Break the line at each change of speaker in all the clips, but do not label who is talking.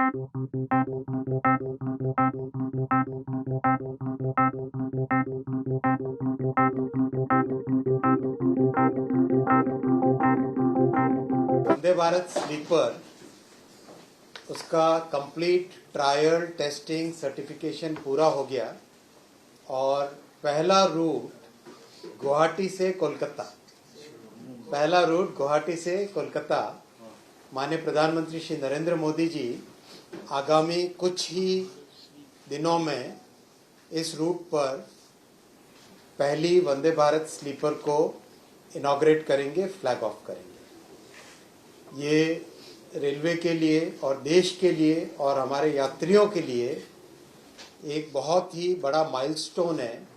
Vande Bharat sleeper उसका complete trial testing certification पूरा हो गया और पहला रूट गुवाहाटी से कोलकाता माननीय प्रधानमंत्री श्री नरेंद्र मोदी जी आगामी कुछ ही दिनों में इस रूट पर पहली वंदे भारत स्लीपर को इनॉग्रेट करेंगे, फ्लैग ऑफ करेंगे। ये रेलवे के लिए और देश के लिए और हमारे यात्रियों के लिए एक बहुत ही बड़ा माइलस्टोन है।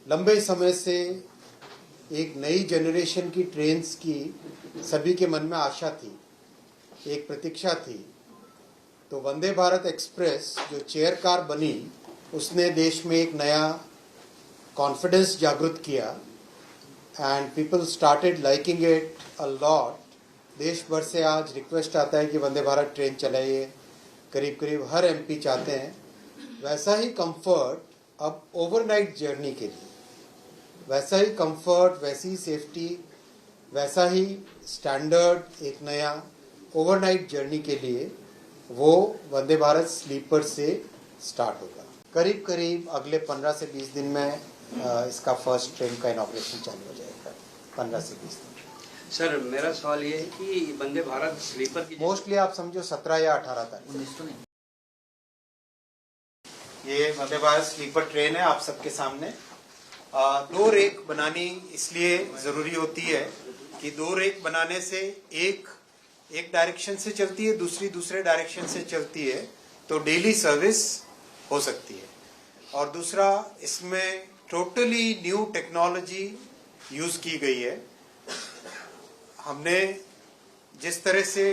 लंबे समय से एक नई जनरेशन की ट्रेन्स की सभी के मन में आशा थी, एक प्रतीक्षा थी। तो वंदे भारत एक्सप्रेस जो चेयर कार बनी, उसने देश में एक नया कॉन्फिडेंस जागृत किया and people started liking it a lot. देश भर से आज रिक्वेस्ट आता है कि वंदे भारत ट्रेन चलाइए, करीब करीब हर एमपी चाहते हैं। वैसा ही कंफर्ट अब ओवरनाइट जर्नी के लिए, वैसा ही कंफर्ट, वैसी ही सेफ्टी, वैसा ही स्टैंडर्ड एक नया ओवरनाइट जर्नी के लिए वो वंदे भारत स्लीपर से स्टार्ट होगा। करीब करीब अगले 15 से 20 दिन में इसका फर्स्ट ट्रेन का इनॉग्रेशन चालू हो जाएगा। 15 से 20 दिन।
सर, मेरा सवाल ये है कि वंदे भारत स्लीपर की
मोस्टली आप समझो 17 या 18 तारीख ये वंदे भारत स्लीपर ट्रेन है। आप सबके सामने 2 रेक बनानी इसलिए जरूरी होती है कि 2 रेक बनाने से एक डायरेक्शन से चलती है, दूसरे डायरेक्शन से चलती है, तो डेली सर्विस हो सकती है। और दूसरा, इसमें टोटली न्यू टेक्नोलॉजी यूज की गई है। हमने जिस तरह से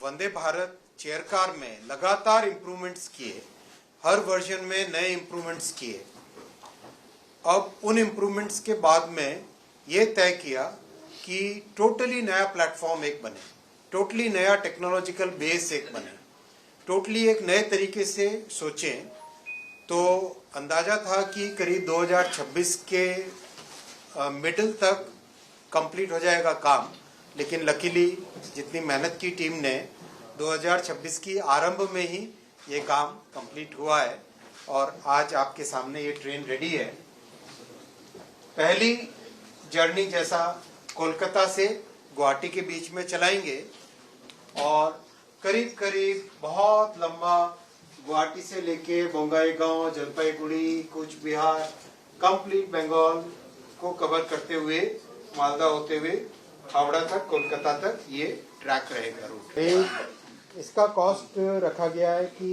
वंदे भारत चेयर कार में लगातार इम्प्रूवमेंट्स किए, हर वर्जन में नए इम्प्रूवमेंट्स किए, अब उन इम्प्रूवमेंट्स के बाद में ये तय किया कि टोटली नया प्लेटफॉर्म एक बने, टोटली नया टेक्नोलॉजिकल बेस एक बने, टोटली एक नए तरीके से सोचें। तो अंदाजा था कि करीब 2026 के मिडिल तक कंप्लीट हो जाएगा काम, लेकिन लकीली जितनी मेहनत की टीम ने 2026 की आरंभ में ही ये काम कंप्लीट हुआ है और आज आपके सामने ये ट्रेन रेडी है। पहली जर्नी जैसा कोलकाता से गुवाहाटी के बीच में चलाएंगे और करीब करीब बहुत लंबा गुवाहाटी से लेके बोंगाईगांव, जलपाईगुड़ी, कूच बिहार, कंप्लीट बंगाल को कवर करते हुए मालदा होते हुए हावड़ा तक, कोलकाता तक ये ट्रैक रहेगा रूट। इसका कॉस्ट रखा गया है कि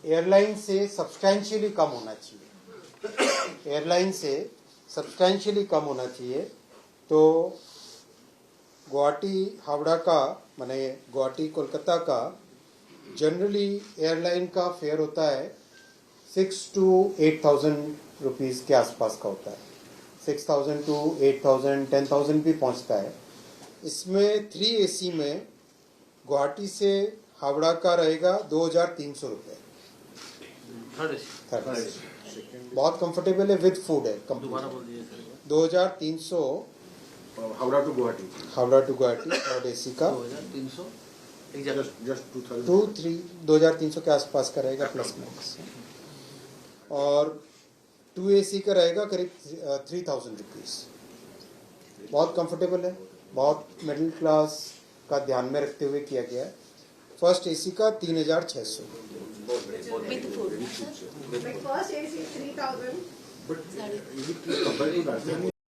एयरलाइन से सब्सटैंशियली कम होना चाहिए, एयरलाइन से सब्सटैंशियली कम होना चाहिए। तो गुवाहाटी हावड़ा का माने गुवाहाटी कोलकाता का जनरली एयरलाइन का फेयर होता है 6 to 8,000 रुपीज़ के आसपास का होता है। 6,000 to 8,000, 10,000 भी पहुंचता है। इसमें 3 AC में गुवाहाटी से हावड़ा का रहेगा 2,300 रुपये। बहुत कंफर्टेबल है, विद फूड है। 2,300
Howrah to Guwahati
third AC का
2,300
जस्ट
2,300 के आसपास का रहेगा प्लस माइनस। और 2 AC का रहेगा करीब 3,000 रुपीज़। बहुत कंफर्टेबल है, बहुत मिडिल क्लास का ध्यान में रखते हुए किया गया है। फर्स्ट AC का 3,600
First AC 3,000.
But is it compared to that?